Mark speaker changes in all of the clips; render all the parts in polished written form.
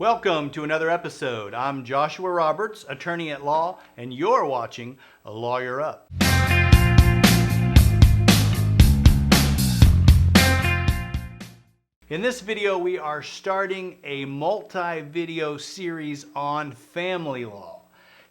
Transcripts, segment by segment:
Speaker 1: Welcome to another episode. I'm Joshua Roberts, attorney at law, and you're watching A Lawyer Up. In this video, we are starting a multi-video series on family law.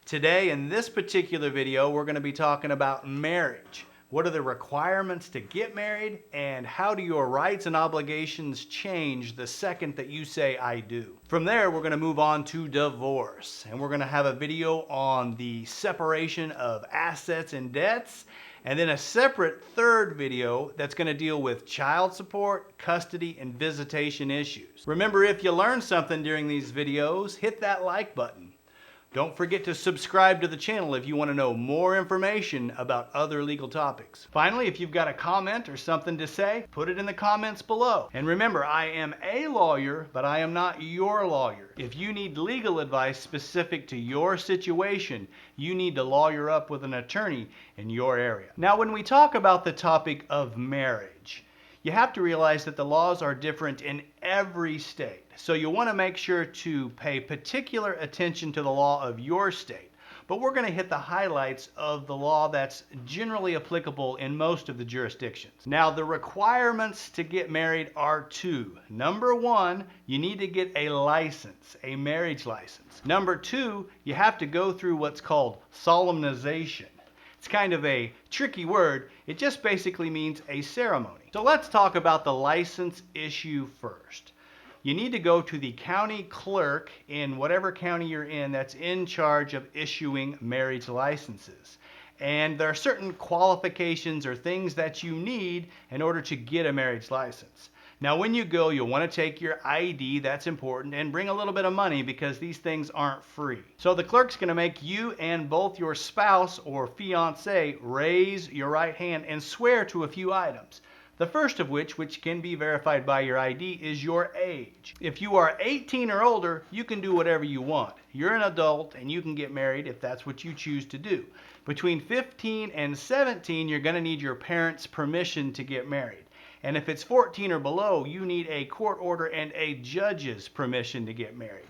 Speaker 1: Today, in this particular video, we're going to be talking about marriage. What are the requirements to get married, and how do your rights and obligations change the second that you say I do? From there, we're going to move on to divorce, and we're going to have a video on the separation of assets and debts, and then a separate third video that's going to deal with child support, custody, and visitation issues. Remember, if you learned something during these videos, hit that like button. Don't forget to subscribe to the channel if you want to know more information about other legal topics. Finally, if you've got a comment or something to say, put it in the comments below. And remember, I am a lawyer, but I am not your lawyer. If you need legal advice specific to your situation, you need to lawyer up with an attorney in your area. Now, when we talk about the topic of marriage, you have to realize that the laws are different in every state. So you want to make sure to pay particular attention to the law of your state. But we're going to hit the highlights of the law that's generally applicable in most of the jurisdictions. Now, the requirements to get married are two. Number one, you need to get a license, a marriage license. Number two, you have to go through what's called solemnization. It's kind of a tricky word. It just basically means a ceremony. So let's talk about the license issue first. You need to go to the county clerk in whatever county you're in that's in charge of issuing marriage licenses. And there are certain qualifications or things that you need in order to get a marriage license. Now, when you go, you'll want to take your ID, that's important, and bring a little bit of money because these things aren't free. So the clerk's going to make you and both your spouse or fiancé raise your right hand and swear to a few items. The first of which can be verified by your ID, is your age. If you are 18 or older, you can do whatever you want. You're an adult and you can get married if that's what you choose to do. Between 15 and 17, you're going to need your parents' permission to get married. And if it's 14 or below, you need a court order and a judge's permission to get married.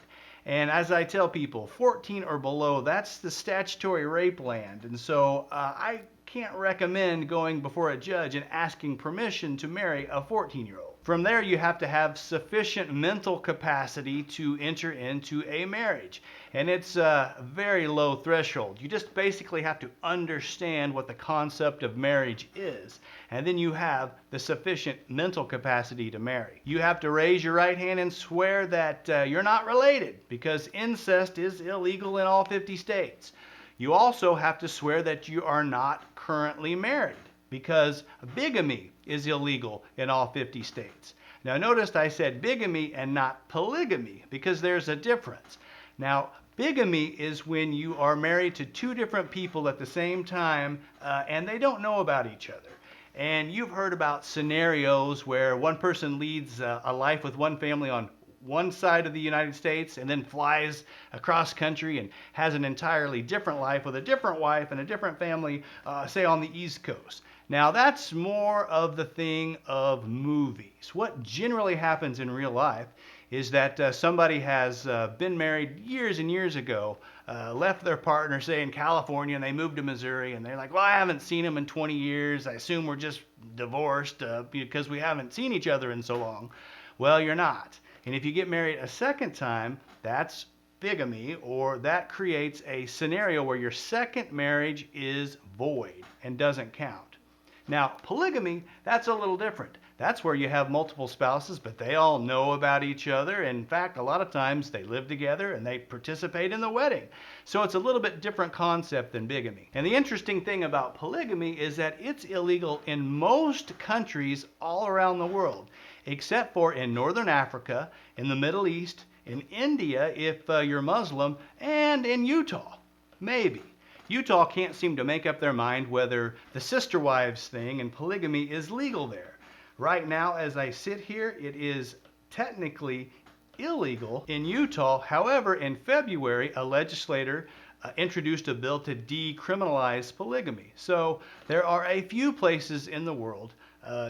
Speaker 1: And as I tell people, 14 or below, that's the statutory rape land. And so I can't recommend going before a judge and asking permission to marry a 14-year-old. From there, you have to have sufficient mental capacity to enter into a marriage. And it's a very low threshold. You just basically have to understand what the concept of marriage is. And then you have the sufficient mental capacity to marry. You have to raise your right hand and swear that you're not related, because incest is illegal in all 50 states. You also have to swear that you are not currently married, because bigamy is illegal in all 50 states. Now, notice I said bigamy and not polygamy, because there's a difference. Now, bigamy is when you are married to two different people at the same time and they don't know about each other. And you've heard about scenarios where one person leads a life with one family on one side of the United States and then flies across country and has an entirely different life with a different wife and a different family, say on the East Coast. Now, that's more of the thing of movies. What generally happens in real life is that somebody has been married years and years ago, left their partner, say in California, and they moved to Missouri, and they're like, well, I haven't seen him in 20 years. I assume we're just divorced because we haven't seen each other in so long. Well, you're not. And if you get married a second time, that's bigamy, or that creates a scenario where your second marriage is void and doesn't count. Now, polygamy, that's a little different. That's where you have multiple spouses, but they all know about each other. In fact, a lot of times they live together and they participate in the wedding. So it's a little bit different concept than bigamy. And the interesting thing about polygamy is that it's illegal in most countries all around the world, except for in Northern Africa, in the Middle East, in India if you're Muslim, and in Utah, maybe. Utah can't seem to make up their mind whether the sister wives thing and polygamy is legal there. Right now, as I sit here, it is technically illegal in Utah. However, in February, a legislator introduced a bill to decriminalize polygamy. So there are a few places in the world,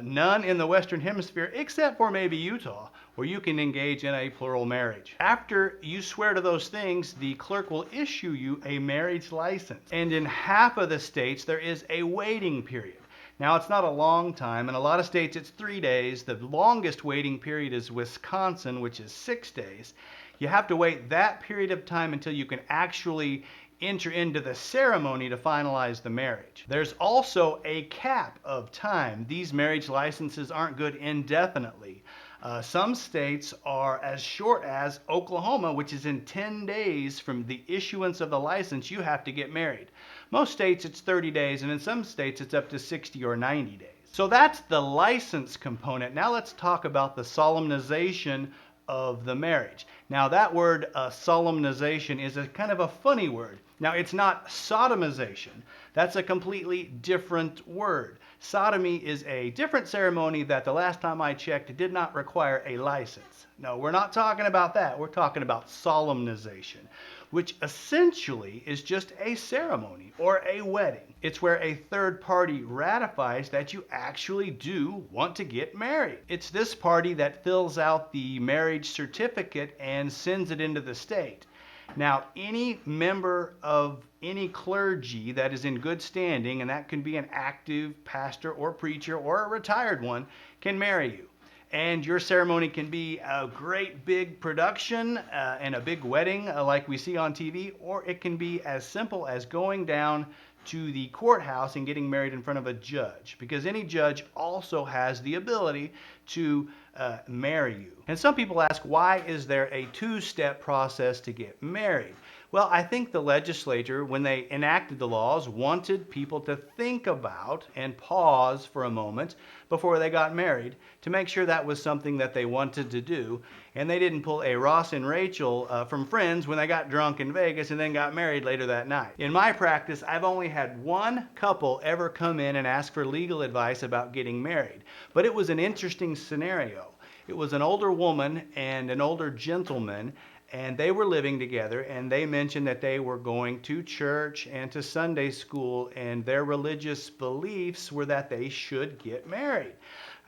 Speaker 1: none in the Western Hemisphere, except for maybe Utah, or you can engage in a plural marriage. After you swear to those things, the clerk will issue you a marriage license. And in half of the states, there is a waiting period. Now, it's not a long time. In a lot of states, it's 3 days. The longest waiting period is Wisconsin, which is 6 days. You have to wait that period of time until you can actually enter into the ceremony to finalize the marriage. There's also a cap of time. These marriage licenses aren't good indefinitely. Some states are as short as Oklahoma, which is in 10 days from the issuance of the license, you have to get married. Most states it's 30 days, and in some states it's up to 60 or 90 days. So that's the license component. Now let's talk about the solemnization of the marriage. Now that word solemnization is a kind of a funny word. Now it's not sodomization. That's a completely different word. Sodomy is a different ceremony that the last time I checked did not require a license. No, we're not talking about that. We're talking about solemnization, which essentially is just a ceremony or a wedding. It's where a third party ratifies that you actually do want to get married. It's this party that fills out the marriage certificate and sends it into the state. Now, any member of any clergy that is in good standing, and that can be an active pastor or preacher or a retired one, can marry you. And your ceremony can be a great big production and a big wedding like we see on TV, or it can be as simple as going down to the courthouse and getting married in front of a judge, because any judge also has the ability to marry you. And some people ask, why is there a two-step process to get married? Well, I think the legislature, when they enacted the laws, wanted people to think about and pause for a moment before they got married to make sure that was something that they wanted to do. And they didn't pull a Ross and Rachel from Friends when they got drunk in Vegas and then got married later that night. In my practice, I've only had one couple ever come in and ask for legal advice about getting married. But it was an interesting scenario. It was an older woman and an older gentleman, and they were living together, and they mentioned that they were going to church and to Sunday school, and their religious beliefs were that they should get married.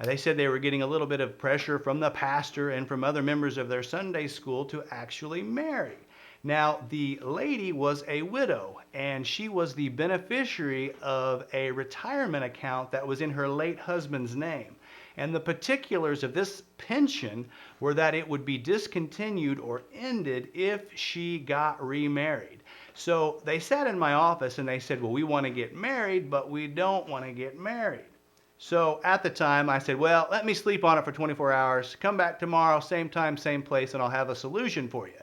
Speaker 1: They said they were getting a little bit of pressure from the pastor and from other members of their Sunday school to actually marry. Now, the lady was a widow, and she was the beneficiary of a retirement account that was in her late husband's name. And the particulars of this pension were that it would be discontinued or ended if she got remarried. So they sat in my office and they said, well, we want to get married, but we don't want to get married. So at the time I said, well, let me sleep on it for 24 hours, come back tomorrow, same time, same place, and I'll have a solution for you.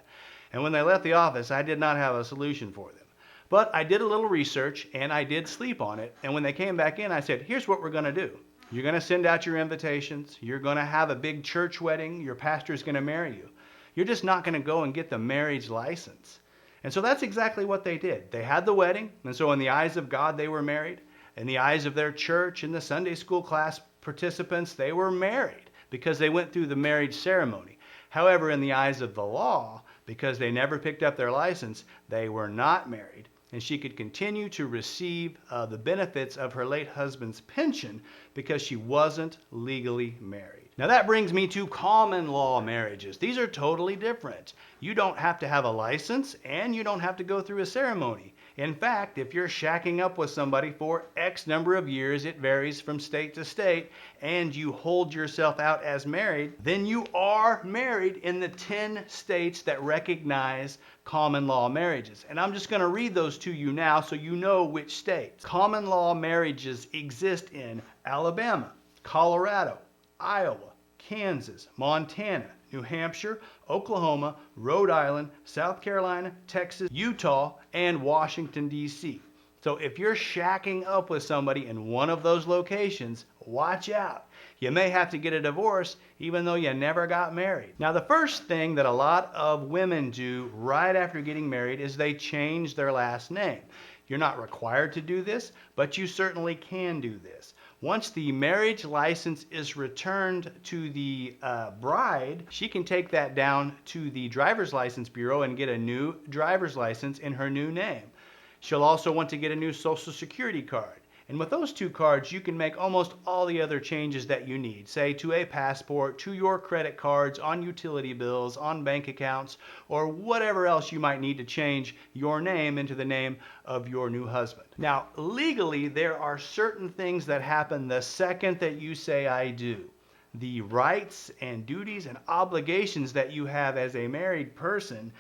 Speaker 1: And when they left the office, I did not have a solution for them. But I did a little research and I did sleep on it. And when they came back in, I said, here's what we're going to do. You're going to send out your invitations. You're going to have a big church wedding. Your pastor's going to marry you. You're just not going to go and get the marriage license. And so that's exactly what they did. They had the wedding, and so in the eyes of God, they were married. In the eyes of their church and the Sunday school class participants, they were married because they went through the marriage ceremony. However, in the eyes of the law, because they never picked up their license, they were not married. And she could continue to receive the benefits of her late husband's pension because she wasn't legally married. Now that brings me to common law marriages. These are totally different. You don't have to have a license and you don't have to go through a ceremony. In fact, if you're shacking up with somebody for X number of years, it varies from state to state, and you hold yourself out as married, then you are married in the 10 states that recognize common law marriages. And I'm just going to read those to you now so you know which states. Common law marriages exist in Alabama, Colorado, Iowa, Kansas, Montana, New Hampshire, Oklahoma, Rhode Island, South Carolina, Texas, Utah, and Washington, D.C. So if you're shacking up with somebody in one of those locations, watch out. You may have to get a divorce even though you never got married. Now, the first thing that a lot of women do right after getting married is they change their last name. You're not required to do this, but you certainly can do this. Once the marriage license is returned to the bride, she can take that down to the driver's license bureau and get a new driver's license in her new name. She'll also want to get a new Social Security card. And with those two cards, you can make almost all the other changes that you need, say to a passport, to your credit cards, on utility bills, on bank accounts, or whatever else you might need to change your name into the name of your new husband. Now, legally, there are certain things that happen the second that you say I do. The rights and duties and obligations that you have as a married person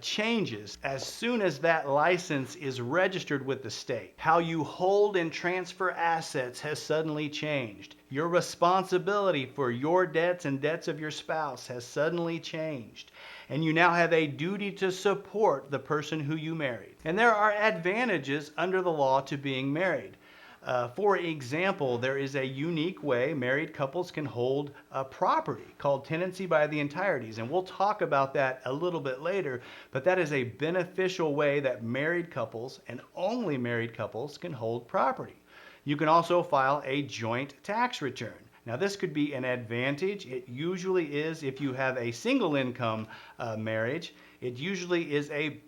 Speaker 1: changes as soon as that license is registered with the state. How you hold and transfer assets has suddenly changed. Your responsibility for your debts and debts of your spouse has suddenly changed. And you now have a duty to support the person who you married. And there are advantages under the law to being married. For example, there is a unique way married couples can hold property called tenancy by the entireties. And we'll talk about that a little bit later, but that is a beneficial way that married couples and only married couples can hold property. You can also file a joint tax return. Now, this could be an advantage. It usually is if you have a single income marriage. It usually is a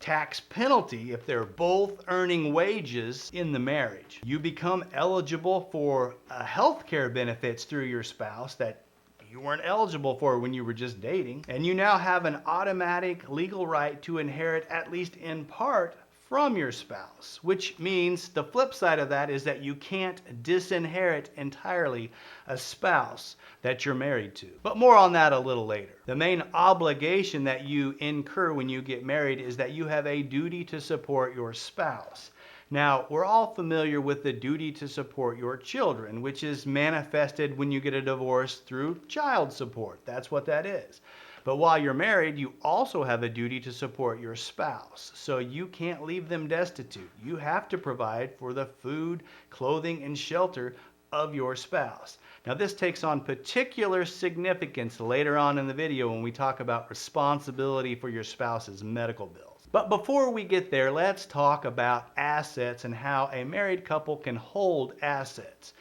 Speaker 1: tax penalty if they're both earning wages in the marriage. You become eligible for health care benefits through your spouse that you weren't eligible for when you were just dating. And you now have an automatic legal right to inherit, at least in part, from your spouse, which means the flip side of that is that you can't disinherit entirely a spouse that you're married to. But more on that a little later. The main obligation that you incur when you get married is that you have a duty to support your spouse. Now, we're all familiar with the duty to support your children, which is manifested when you get a divorce through child support. That's what that is. But while you're married, you also have a duty to support your spouse. So you can't leave them destitute. You have to provide for the food, clothing, and shelter of your spouse. Now, this takes on particular significance later on in the video when we talk about responsibility for your spouse's medical bills. But before we get there, let's talk about assets and how a married couple can hold assets.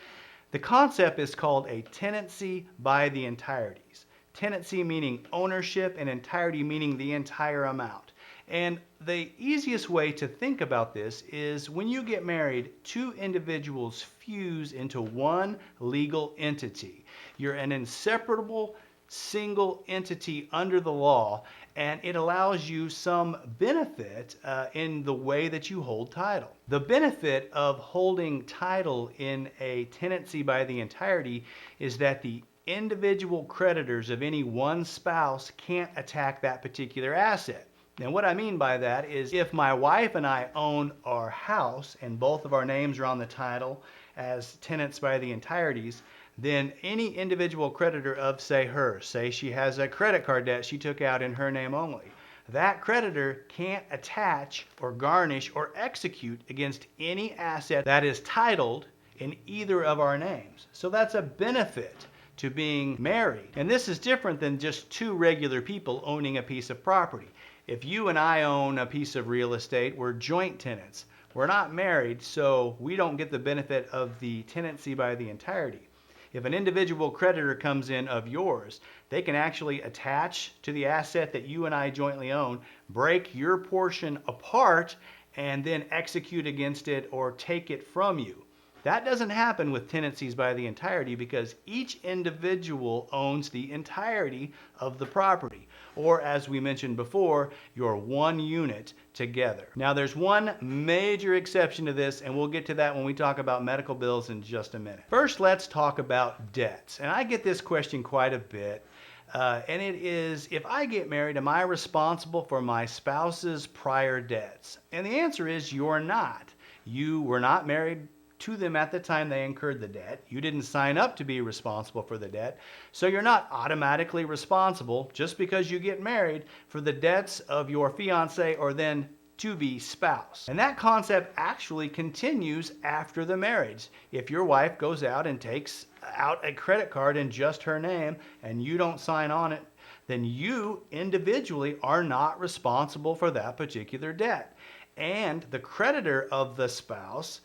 Speaker 1: The concept is called a tenancy by the entireties. Tenancy meaning ownership and entirety meaning the entire amount. And the easiest way to think about this is when you get married, two individuals fuse into one legal entity. You're an inseparable single entity under the law, and it allows you some benefit in the way that you hold title. The benefit of holding title in a tenancy by the entirety is that the individual creditors of any one spouse can't attack that particular asset. And what I mean by that is if my wife and I own our house and both of our names are on the title as tenants by the entireties, then any individual creditor of, say she has a credit card debt she took out in her name only, that creditor can't attach or garnish or execute against any asset that is titled in either of our names. So that's a benefit to being married. And this is different than just two regular people owning a piece of property. If you and I own a piece of real estate, we're joint tenants. We're not married, so we don't get the benefit of the tenancy by the entirety. If an individual creditor comes in of yours, they can actually attach to the asset that you and I jointly own, break your portion apart, and then execute against it or take it from you. That doesn't happen with tenancies by the entirety because each individual owns the entirety of the property. Or as we mentioned before, you're one unit together. Now there's one major exception to this, and we'll get to that when we talk about medical bills in just a minute. First, let's talk about debts. And I get this question quite a bit. And it is, if I get married, am I responsible for my spouse's prior debts? And the answer is you're not. You were not married to them at the time they incurred the debt. You didn't sign up to be responsible for the debt. So you're not automatically responsible just because you get married for the debts of your fiance or then to-be spouse. And that concept actually continues after the marriage. If your wife goes out and takes out a credit card in just her name and you don't sign on it, then you individually are not responsible for that particular debt. And the creditor of the spouse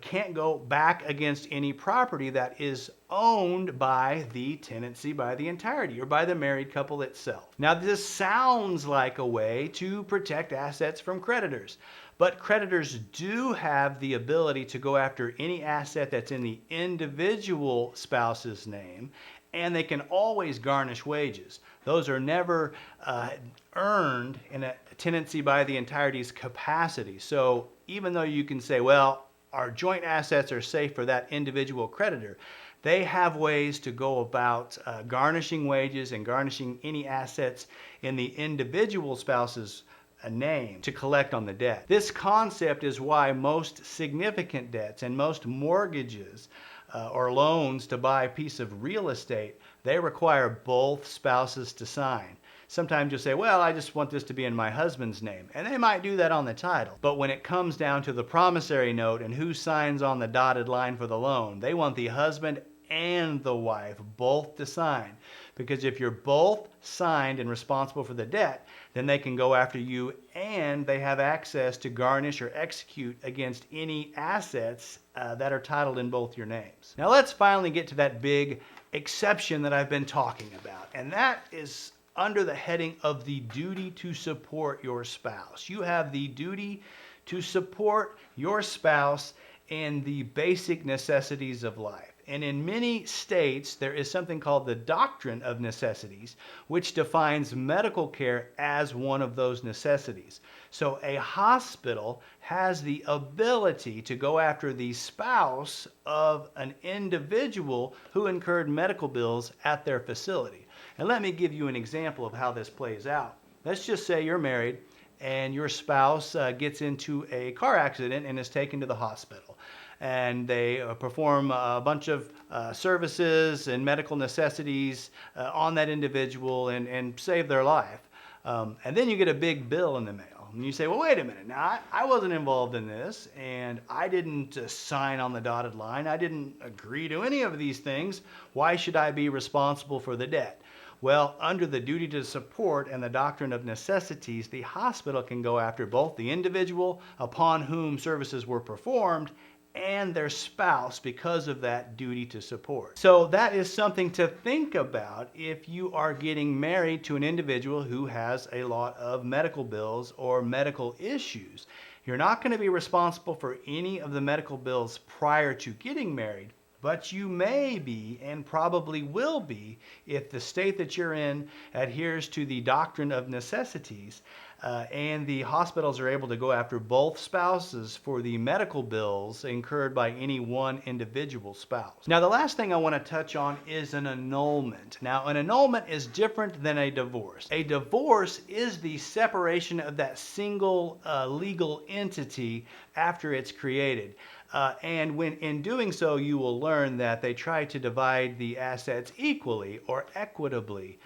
Speaker 1: can't go back against any property that is owned by the tenancy by the entirety or by the married couple itself. Now, this sounds like a way to protect assets from creditors, but creditors do have the ability to go after any asset that's in the individual spouse's name, and they can always garnish wages. Those are never earned in a tenancy by the entirety's capacity. So even though you can say, well, our joint assets are safe for that individual creditor, they have ways to go about garnishing wages and garnishing any assets in the individual spouse's name to collect on the debt. This concept is why most significant debts and most mortgages or loans to buy a piece of real estate, they require both spouses to sign. Sometimes you'll say, well, I just want this to be in my husband's name. And they might do that on the title. But when it comes down to the promissory note and who signs on the dotted line for the loan, they want the husband and the wife both to sign. Because if you're both signed and responsible for the debt, then they can go after you and they have access to garnish or execute against any assets that are titled in both your names. Now let's finally get to that big exception that I've been talking about. And that is under the heading of the duty to support your spouse. You have the duty to support your spouse in the basic necessities of life. And in many states, there is something called the doctrine of necessities, which defines medical care as one of those necessities. So a hospital has the ability to go after the spouse of an individual who incurred medical bills at their facility. And let me give you an example of how this plays out. Let's just say you're married and your spouse gets into a car accident and is taken to the hospital. And they perform a bunch of services and medical necessities on that individual and save their life. And then you get a big bill in the mail. And you say, well, wait a minute. Now, I wasn't involved in this, and I didn't sign on the dotted line. I didn't agree to any of these things. Why should I be responsible for the debt? Well, under the duty to support and the doctrine of necessities, the hospital can go after both the individual upon whom services were performed and their spouse because of that duty to support. So that is something to think about if you are getting married to an individual who has a lot of medical bills or medical issues. You're not going to be responsible for any of the medical bills prior to getting married, but you may be and probably will be if the state that you're in adheres to the doctrine of necessities and the hospitals are able to go after both spouses for the medical bills incurred by any one individual spouse. Now, the last thing I want to touch on is an annulment. Now, an annulment is different than a divorce. A divorce is the separation of that single legal entity after it's created. And when in doing so, you will learn that they try to divide the assets equally or equitably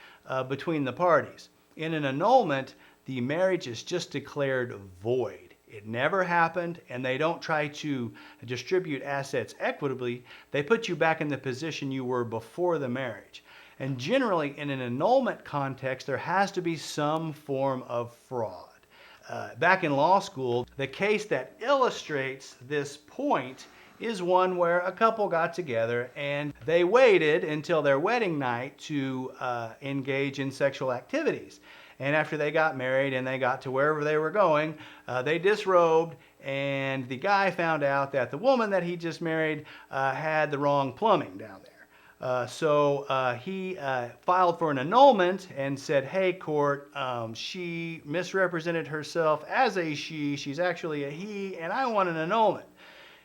Speaker 1: between the parties. In an annulment, the marriage is just declared void. It never happened, and they don't try to distribute assets equitably. They put you back in the position you were before the marriage. And generally, in an annulment context, there has to be some form of fraud. Back in law school, the case that illustrates this point is one where a couple got together and they waited until their wedding night to engage in sexual activities. And after they got married and they got to wherever they were going, they disrobed, and the guy found out that the woman that he just married had the wrong plumbing down there. So he filed for an annulment and said, hey, court, she misrepresented herself as a she. She's actually a he, and I want an annulment.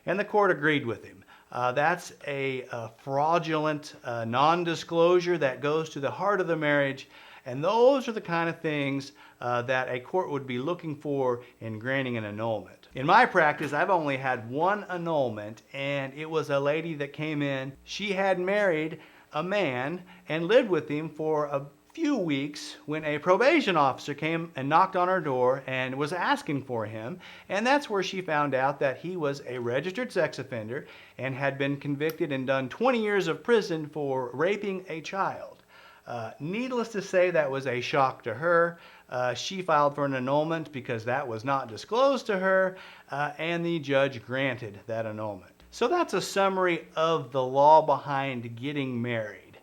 Speaker 1: And the court agreed with him. That's a fraudulent non-disclosure that goes to the heart of the marriage. And those are the kind of things that a court would be looking for in granting an annulment. In my practice, I've only had one annulment, and it was a lady that came in. She had married a man and lived with him for a few weeks when a probation officer came and knocked on her door and was asking for him. And that's where she found out that he was a registered sex offender and had been convicted and done 20 years of prison for raping a child. Needless to say, that was a shock to her. She filed for an annulment because that was not disclosed to her, and the judge granted that annulment. So that's a summary of the law behind getting married.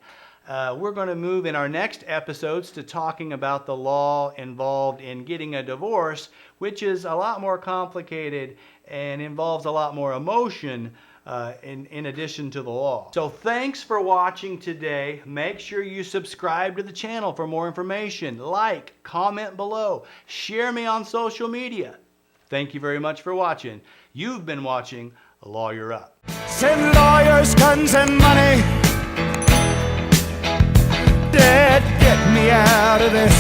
Speaker 1: We're going to move in our next episodes to talking about the law involved in getting a divorce, which is a lot more complicated and involves a lot more emotion in addition to the law. So thanks for watching today. Make sure you subscribe to the channel for more information. Like, comment below, share me on social media. Thank you very much for watching. You've been watching Lawyer Up.
Speaker 2: Send lawyers, guns, and money. Dad, get me out of this.